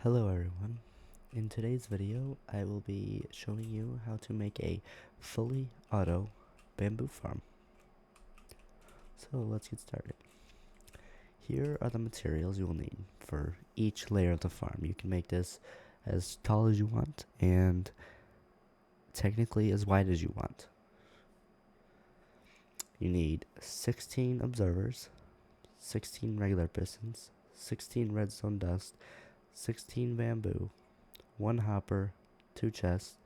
Hello everyone. In today's video, I will be showing you how to make a fully auto bamboo farm. So let's get started. Here are the materials you will need for each layer of the farm. You can make this as tall as you want and technically as wide as you want. You need 16 observers, 16 regular pistons, 16 redstone dust, 16 bamboo, 1 hopper, 2 chests,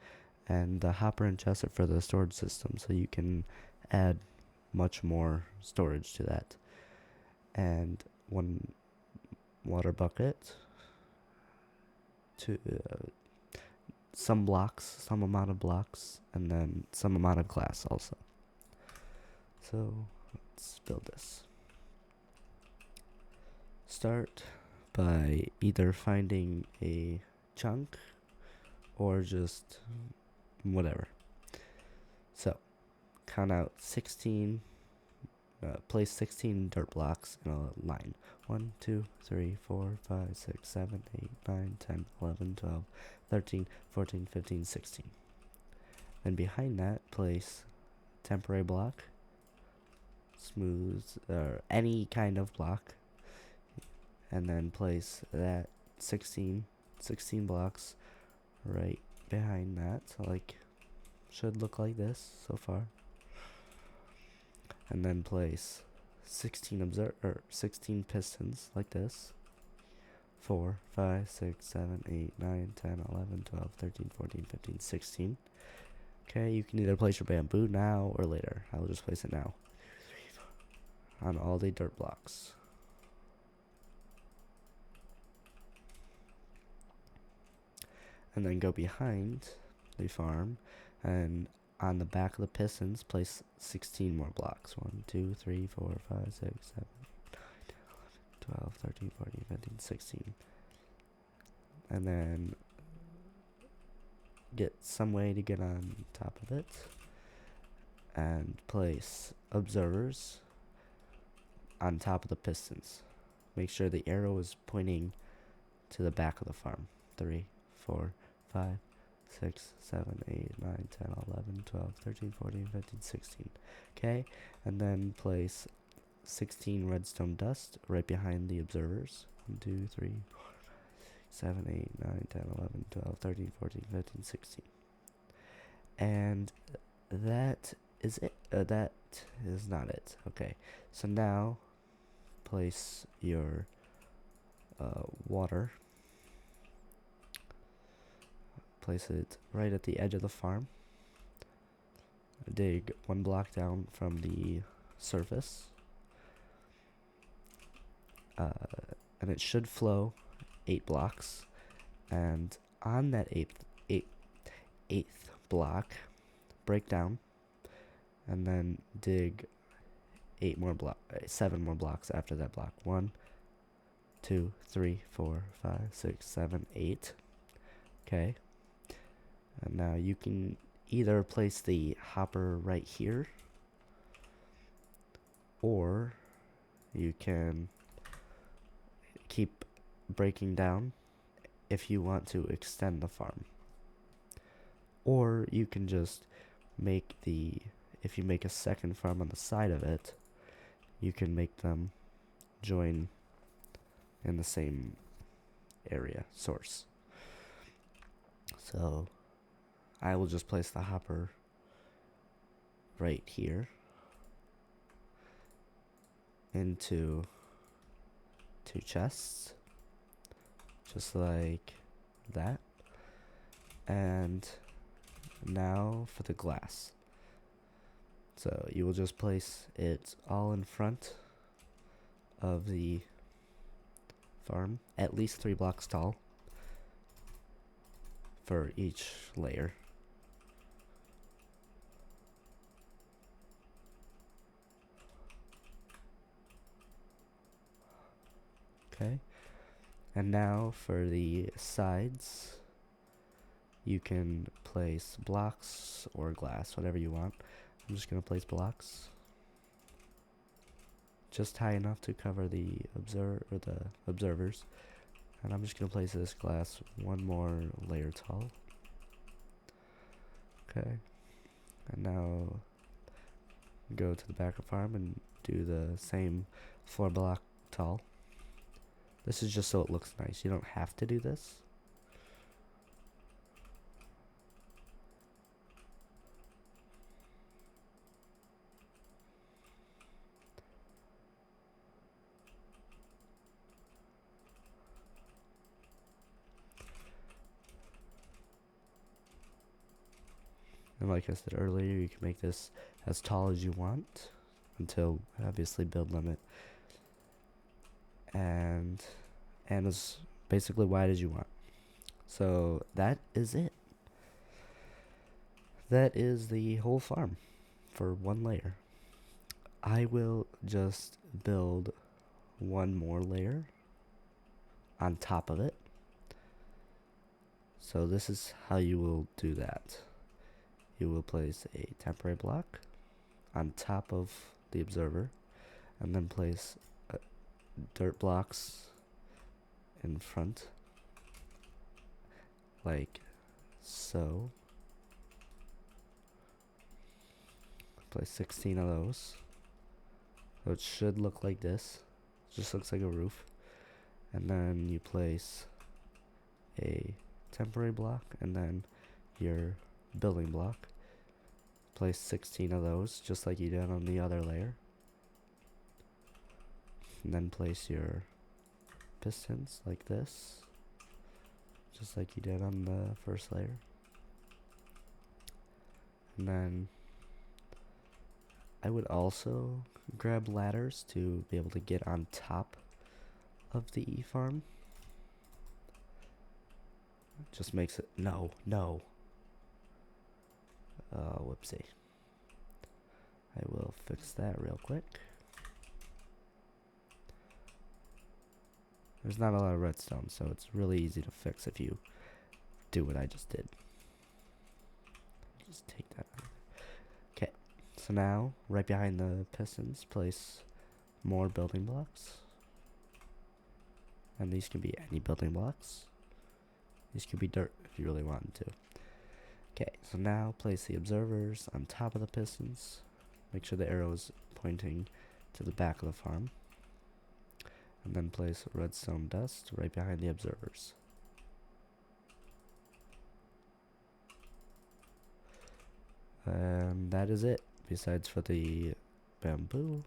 and the hopper and chest are for the storage system, so you can add much more storage to that. And 1 water bucket, to some blocks, some amount of blocks, and then some amount of glass also. So let's build this. Start by either finding a chunk or just whatever. So count out 16, place 16 dirt blocks in a line. 1, 2, 3, 4, 5, 6, 7, 8, 9, 10, 11, 12, 13, 14, 15, 16. Then behind that, place temporary block, smooth, any kind of block, and then place that 16 blocks right behind that. So like, should look like this so far. And then place 16 pistons like this. 4, 5, 6, 7, 8, 9, 10, 11, 12, 13, 14, 15, 16. Okay, you can either place your bamboo now or later. I will just place it now on all the dirt blocks. And then go behind the farm, and on the back of the pistons, place 16 more blocks. 1, 2, 3, 4, 5, 6, 7, 12, 13, 14, 15, 16. And then get some way to get on top of it. And place observers on top of the pistons. Make sure the arrow is pointing to the back of the farm. 3, 4, 5, 6, 7, 8, 9, 10, 11, 12, 13, 14, 15, 16. Okay, and then place 16 redstone dust right behind the observers. 1, 2, 3, 4, 7, 8, 9, 10, 11, 12, 13, 14, 15, 16. And that is it. That is not it. Okay, so now place your water. Place it right at the edge of the farm. Dig 1 block down from the surface. And it should flow 8 blocks. And on that eighth block, break down, and then dig 7 more blocks after that block. 1, 2, 3, 4, 5, 6, 7, 8. Okay. And now you can either place the hopper right here, or you can keep breaking down if you want to extend the farm. Or you can just make if you make a second farm on the side of it, you can make them join in the same area source. So I will just place the hopper right here into 2 chests, just like that. And now for the glass. So you will just place it all in front of the farm, at least 3 blocks tall for each layer. Okay, and now for the sides, you can place blocks or glass, whatever you want. I'm just gonna place blocks, just high enough to cover the observers, And I'm just going to place this glass one more layer tall. Okay. And now go to the back of farm and do the same 4 block tall. This is just so it looks nice. You don't have to do this. And like I said earlier, you can make this as tall as you want until obviously build limit. And as basically wide as you want. So that is it. That is the whole farm for one layer. I will just build one more layer on top of it. So this is how you will do that. You will place a temporary block on top of the observer, and then place dirt blocks in front, like so. Place 16 of those. So it should look like this. It just looks like a roof. And then you place a temporary block and then your building block. Place 16 of those, just like you did on the other layer. And then place your pistons like this, just like you did on the first layer. And then I would also grab ladders to be able to get on top of the farm. Just makes it, no. Whoopsie. I will fix that real quick. There's not a lot of redstone, so it's really easy to fix if you do what I just did. Just take that out. Okay, so now, right behind the pistons, place more building blocks. And these can be any building blocks. These could be dirt if you really wanted to. Okay, so now place the observers on top of the pistons. Make sure the arrow is pointing to the back of the farm. And then place redstone dust right behind the observers. And that is it, besides for the bamboo.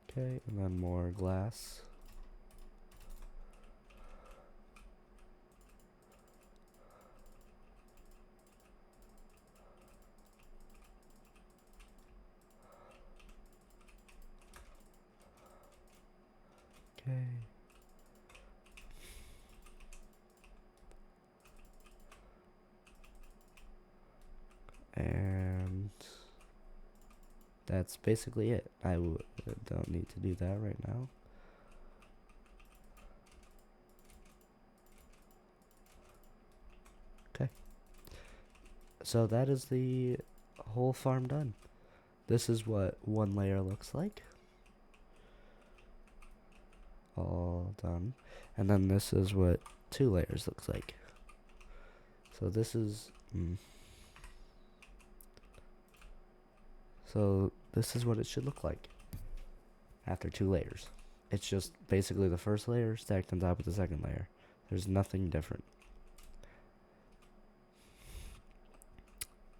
Okay, and then more glass. Okay. And that's basically it. I don't need to do that right now. Okay. So that is the whole farm done. This is what one layer looks like. All done. And then this is what 2 layers looks like. So this is so this is what it should look like after 2 layers. It's just basically the first layer stacked on top of the second layer. There's nothing different.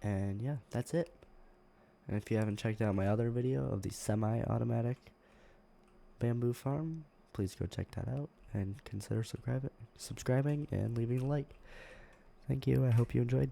And yeah, that's it. And if you haven't checked out my other video of the semi-automatic bamboo farm, please go check that out and consider subscribing and leaving a like. Thank you. I hope you enjoyed.